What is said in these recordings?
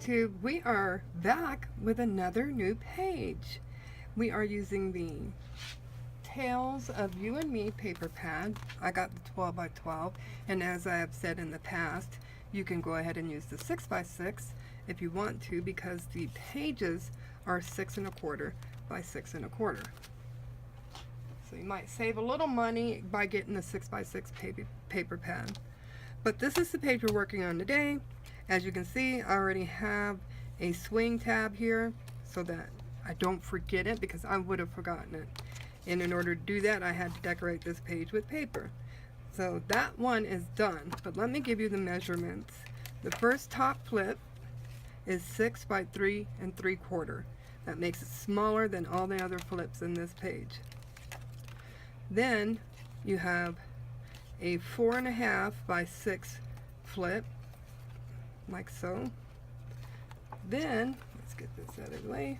YouTube, we are back with another new page. We are using the Tales of You and Me paper pad. I got the 12 by 12, and as I have said in the past, you can go ahead and use the 6 by 6 if you want to, because the pages are 6 1/4 by 6 1/4. So you might save a little money by getting the 6 by 6 paper pad. But this is the page we're working on today. As you can see, I already have a swing tab here so that I don't forget it, because I would have forgotten it. And in order to do that, I had to decorate this page with paper. So that one is done, but let me give you the measurements. The first top flip is 6 by 3 3/4. That makes it smaller than all the other flips in this page. Then you have a 4 1/2 by 6 flip, like so. Then, let's get this out of the way,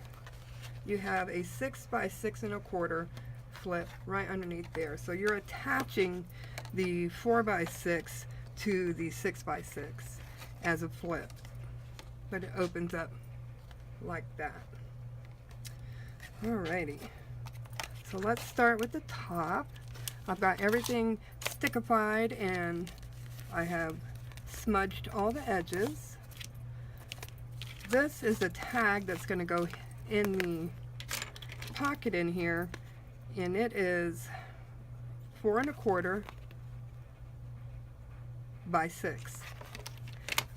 you have a 6 by 6 1/4 flip right underneath there. So you're attaching the 4 by 6 to the 6 by 6 as a flip, but it opens up like that. Alrighty, so let's start with the top. I've got everything stickified and I have smudged all the edges. This is a tag that's going to go in the pocket in here, and it is 4 1/4 by 6.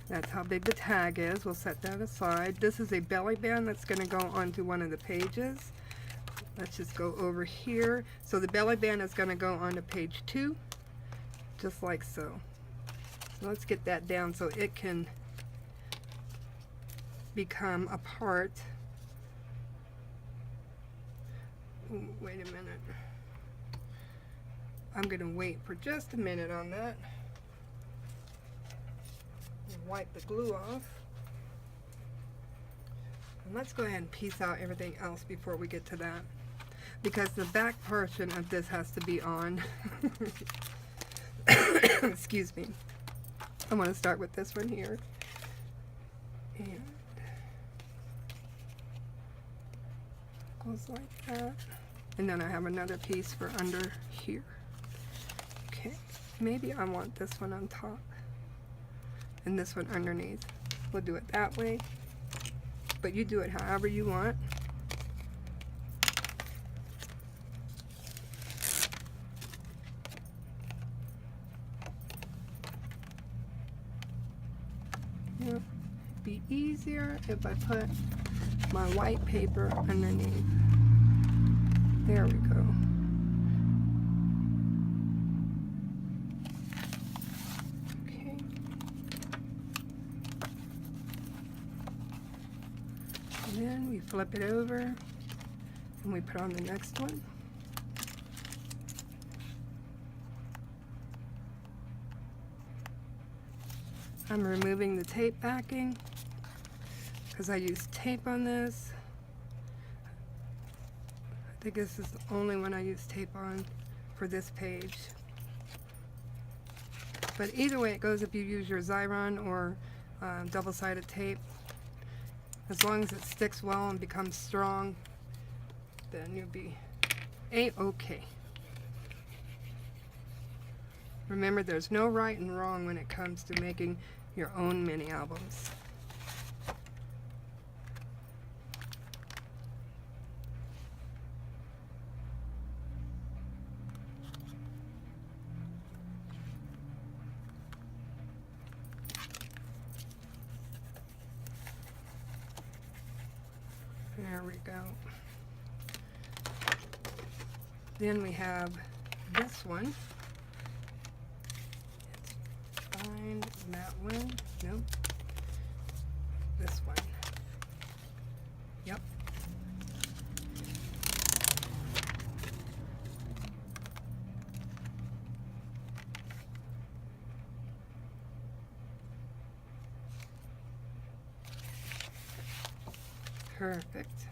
That's how big the tag is. We'll set that aside. This is a belly band that's going to go onto one of the pages. Let's just go over here. So the belly band is going to go onto page 2, just like so. So let's get that down so it can become a part. Ooh, wait a minute. I'm going to wait for just a minute on that. Wipe the glue off. And let's go ahead and piece out everything else before we get to that, because the back portion of this has to be on. Excuse me. I want to start with this one here. And goes like that. And then I have another piece for under here. Okay, maybe I want this one on top and this one underneath. We'll do it that way, but you do it however you want. It'll be easier if I put my white paper underneath. There we go. Okay. And then we flip it over and we put on the next one. I'm removing the tape backing because I used tape on this. I think this is the only one I use tape on for this page. But either way it goes if you use your Xyron or double-sided tape. As long as it sticks well and becomes strong, then you'll be A-okay. Remember, there's no right and wrong when it comes to making your own mini albums. There we go. Then we have this one. Let's find that one. Nope. This one. Yep. Perfect.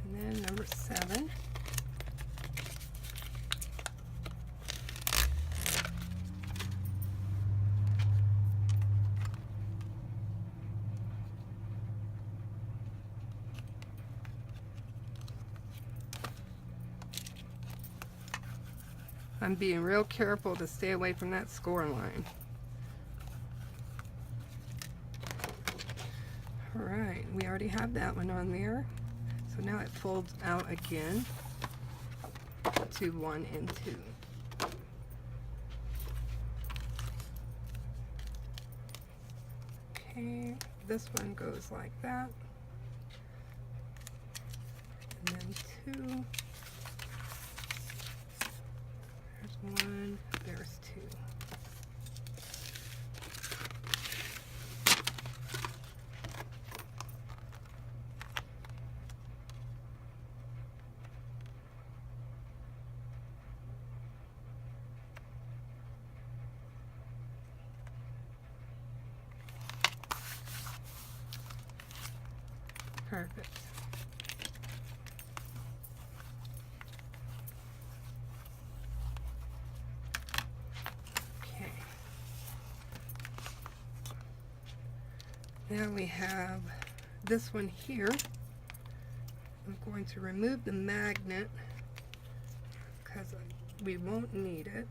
And then number 7. I'm being real careful to stay away from that score line. Alright, we already have that one on there. So now it folds out again to 1 and 2. Okay, this one goes like that. And then 2. There's 1, there's 2. Perfect. Okay. Now we have this one here. I'm going to remove the magnet because we won't need it.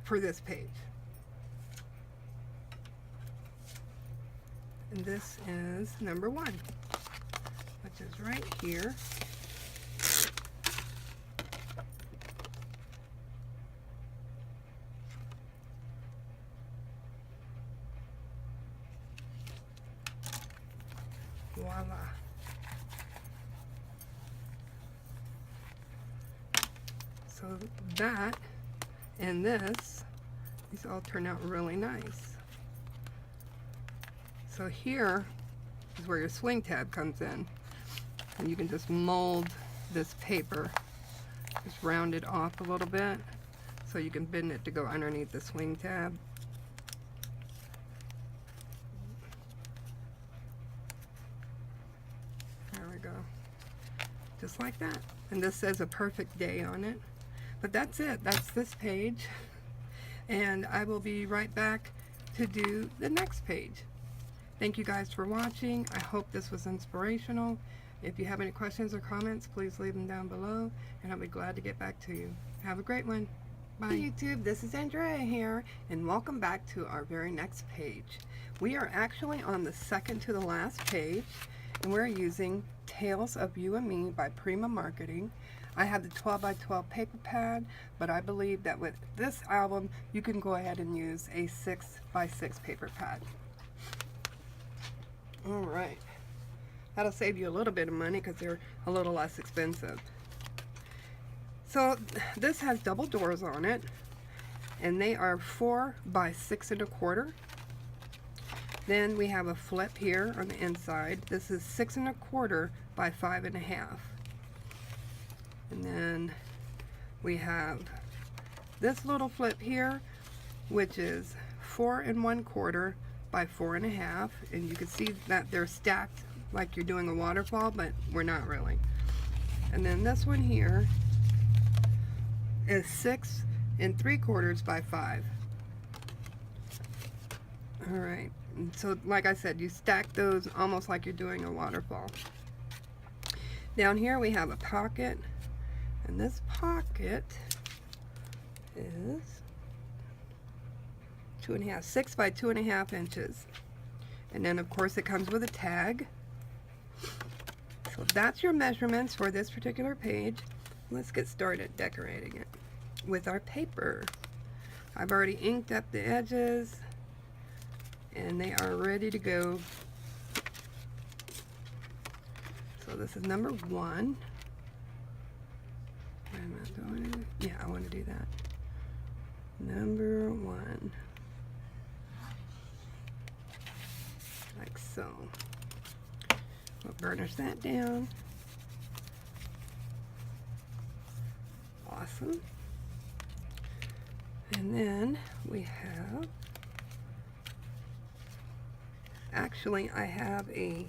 For this page. And this is number 1, which is right here. Voila. So that and this, these all turn out really nice. So here is where your swing tab comes in. And you can just mold this paper, just round it off a little bit so you can bend it to go underneath the swing tab. There we go. Just like that. And this says a perfect day on it. But that's it. That's this page. And I will be right back to do the next page. Thank you guys for watching. I hope this was inspirational. If you have any questions or comments, please leave them down below, and I'll be glad to get back to you. Have a great one. Bye. Hey YouTube, this is Andrea here, and welcome back to our very next page. We are actually on the second to the last page, and we're using Tales of You and Me by Prima Marketing. I have the 12 by 12 paper pad, but I believe that with this album, you can go ahead and use a 6 by 6 paper pad. Alright, that'll save you a little bit of money because they're a little less expensive. So this has double doors on it, and they are 4 by 6 1/4. Then we have a flip here on the inside. This is 6 1/4 by 5 1/2. And then we have this little flip here, which is 4 1/4 by 4 1/2, and you can see that they're stacked like you're doing a waterfall, but we're not really. And then this one here is 6 3/4 by 5. Alright, so like I said, you stack those almost like you're doing a waterfall. Down here we have a pocket, and this pocket is 6 by 2 1/2 inches. And then of course it comes with a tag. So that's your measurements for this particular page. Let's get started decorating it with our paper. I've already inked up the edges and they are ready to go. So this is number 1. Am I doing it? Yeah, I want to do that. Number 1. Like so. We'll burnish that down. Awesome. And then we have, actually I have a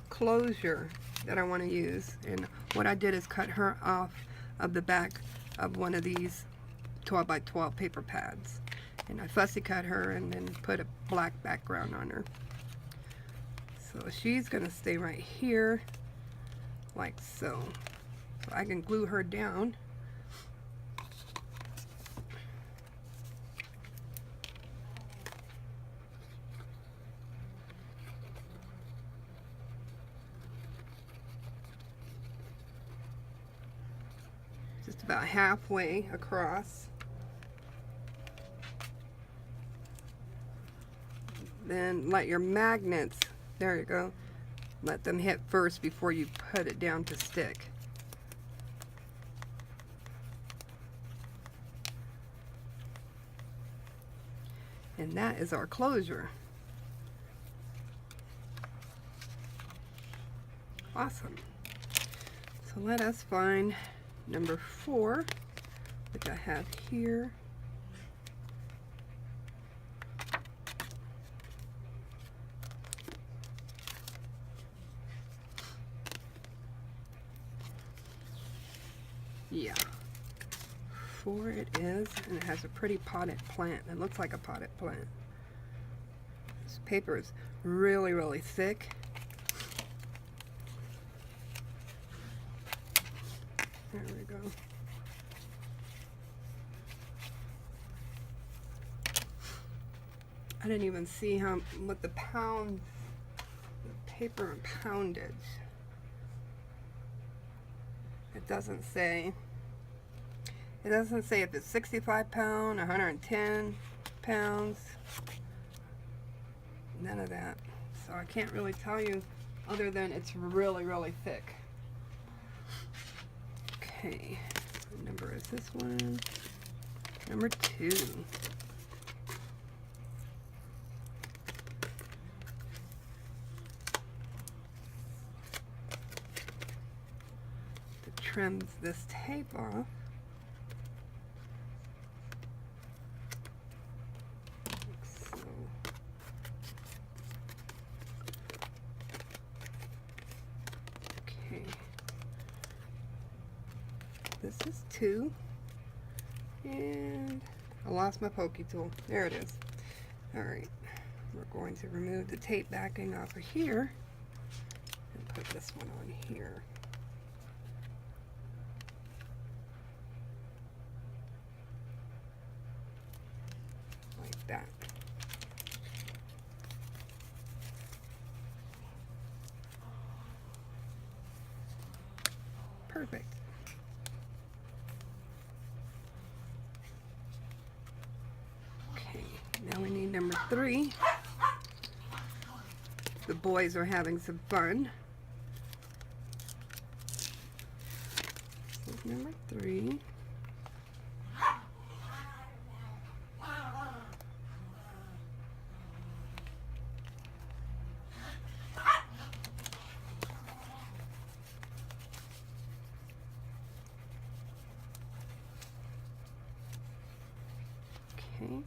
closure that I want to use, and what I did is cut her off of the back of one of these 12 by 12 paper pads, and I fussy cut her and then put a black background on her. So she's gonna stay right here like so. So I can glue her down. Just about halfway across. Then let your magnets, there you go, let them hit first before you put it down to stick. And that is our closure. Awesome. So let us find number 4, which I have here. Yeah, 4 it is, and it has a pretty potted plant. It looks like a potted plant. This paper is really, really thick. There we go. I didn't even see what the paper and poundage. It doesn't say. It doesn't say if it's 65 pounds, 110 pounds. None of that. So I can't really tell you other than it's really, really thick. Okay, what number is this one? Number 2. To trim this tape off. Like so. Okay. This is 2, and I lost my pokey tool. There it is. Alright, we're going to remove the tape backing off of here and put this one on here. Like that. Perfect. Now we need number 3. The boys are having some fun. This is number 3. Okay.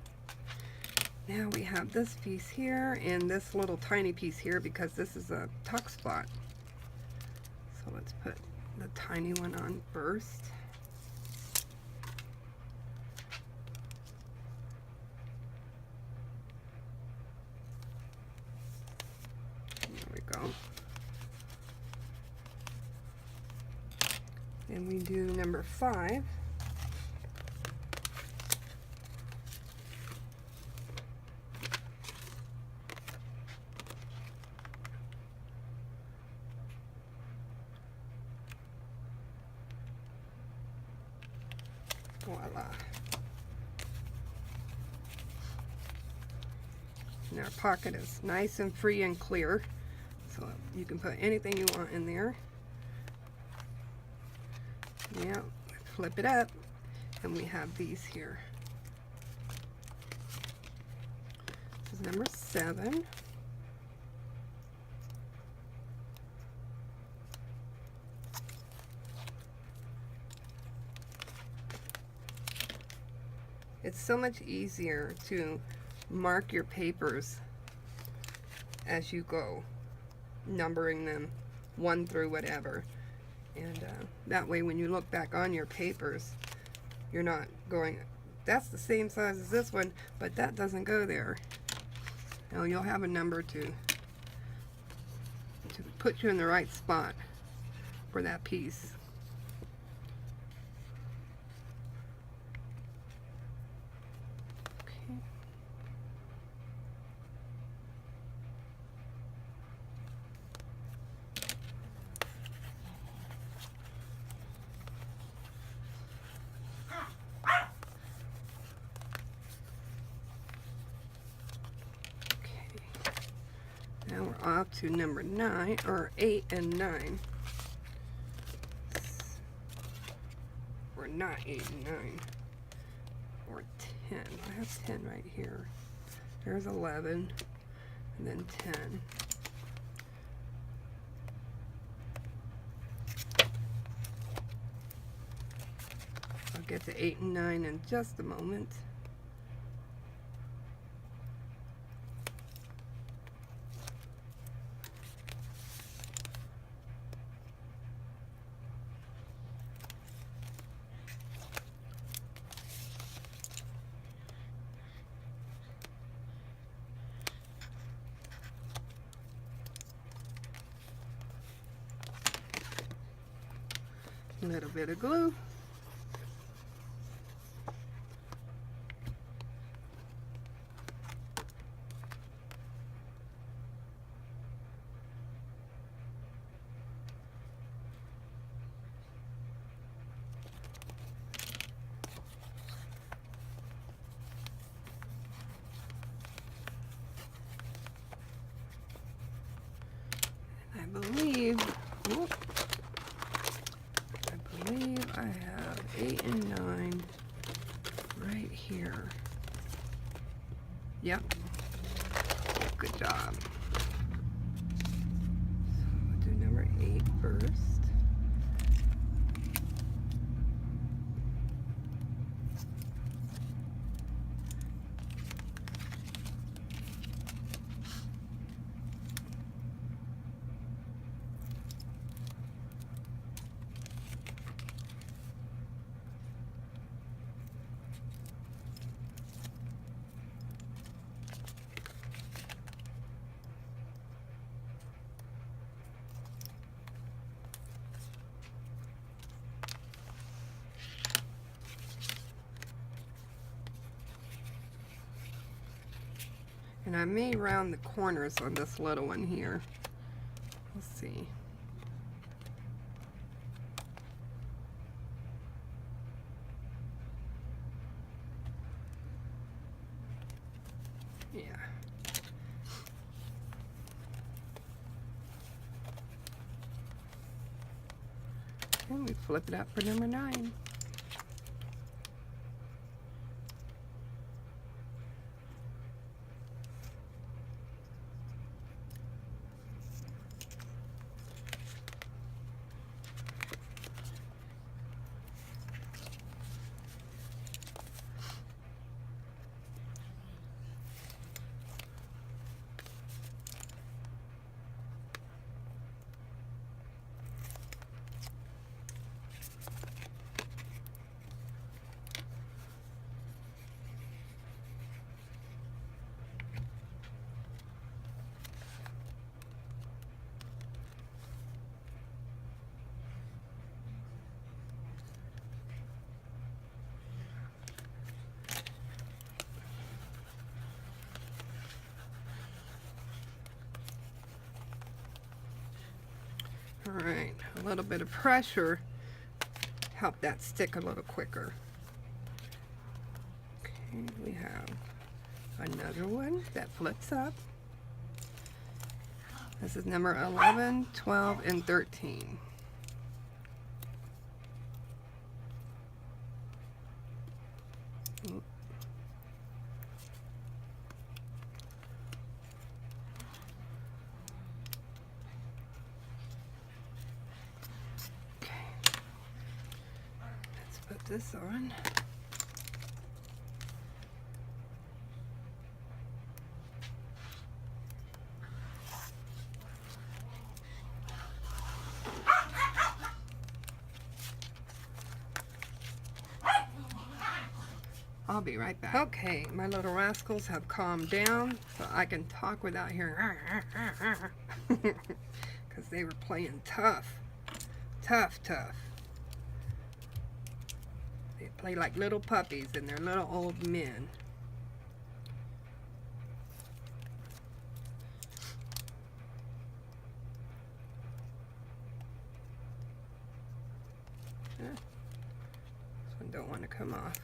Now we have this piece here and this little tiny piece here because this is a tuck spot. So let's put the tiny one on first. There we go. Then we do number 5. Voila. And our pocket is nice and free and clear, so you can put anything you want in there. Yeah, flip it up, and we have these here. This is number 7. It's so much easier to mark your papers as you go, numbering them 1 through whatever. And that way when you look back on your papers, you're not going, that's the same size as this one, but that doesn't go there. Now you'll have a number to put you in the right spot for that piece. Okay. Now we're off to number 9, or 8 and 9. Or not 8 and 9. Or 10. I have 10 right here. There's 11. And then 10. I'll get to 8 and 9 in just a moment. A little bit of glue. I believe I have 8 and 9 right here. Yep. Good job. So we'll do number 8 first. And I may round the corners on this little one here. Let's see. Yeah. And we flip it up for number 9. All right, a little bit of pressure help that stick a little quicker. Okay, we have another one that flips up. This is number 11, 12, and 13. This on. I'll be right back. Okay, my little rascals have calmed down, so I can talk without hearing because they were playing tough Tough, tough. They play like little puppies and they're little old men. This one don't want to come off.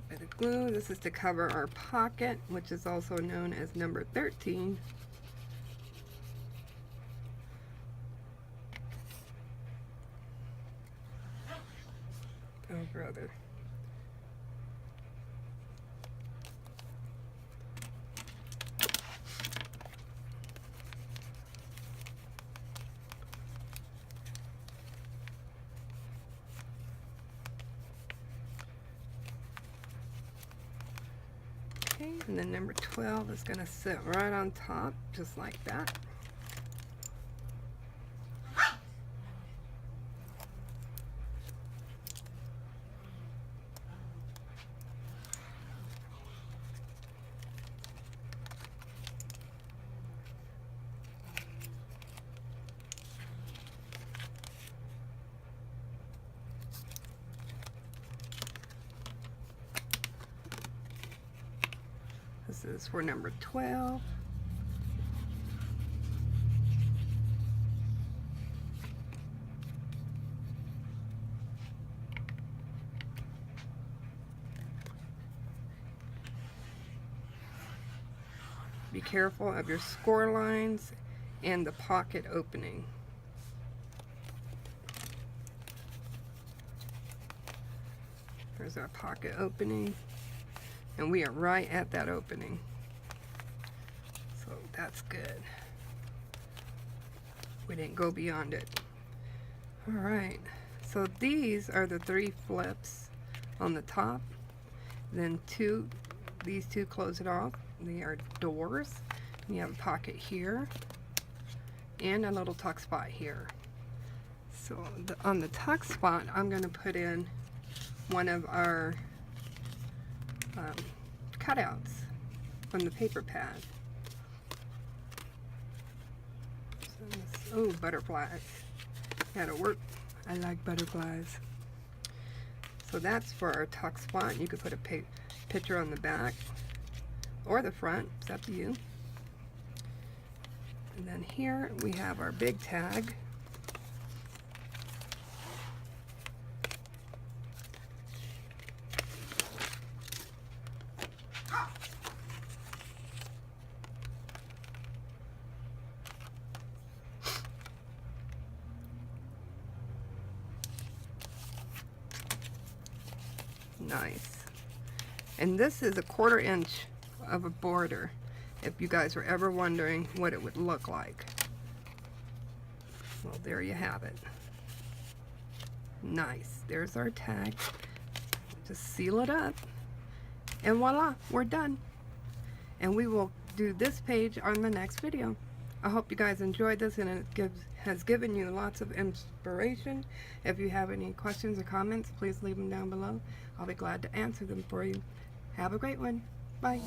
Bit of glue. This is to cover our pocket, which is also known as number 13. Oh, brother. Okay, and then number 12 is going to sit right on top, just like that. This is for number 12. Be careful of your score lines and the pocket opening. There's our pocket opening. And we are right at that opening. So that's good. We didn't go beyond it. Alright, so these are the 3 flips on the top. Then these two close it off. They are doors. You have a pocket here and a little tuck spot here. So on the tuck spot, I'm going to put in one of our cutouts from the paper pad. Oh, butterflies. That'll work. I like butterflies. So that's for our tuck spot. You could put a picture on the back or the front. It's up to you. And then here we have our big tag. Nice. And this is a 1/4 inch of a border, if you guys were ever wondering what it would look like. Well, there you have it. Nice. There's our tag. Just seal it up and voila, we're done. And we will do this page on the next video. I hope you guys enjoyed this and it has given you lots of inspiration. If you have any questions or comments, please leave them down below. I'll be glad to answer them for you. Have a great one. Bye.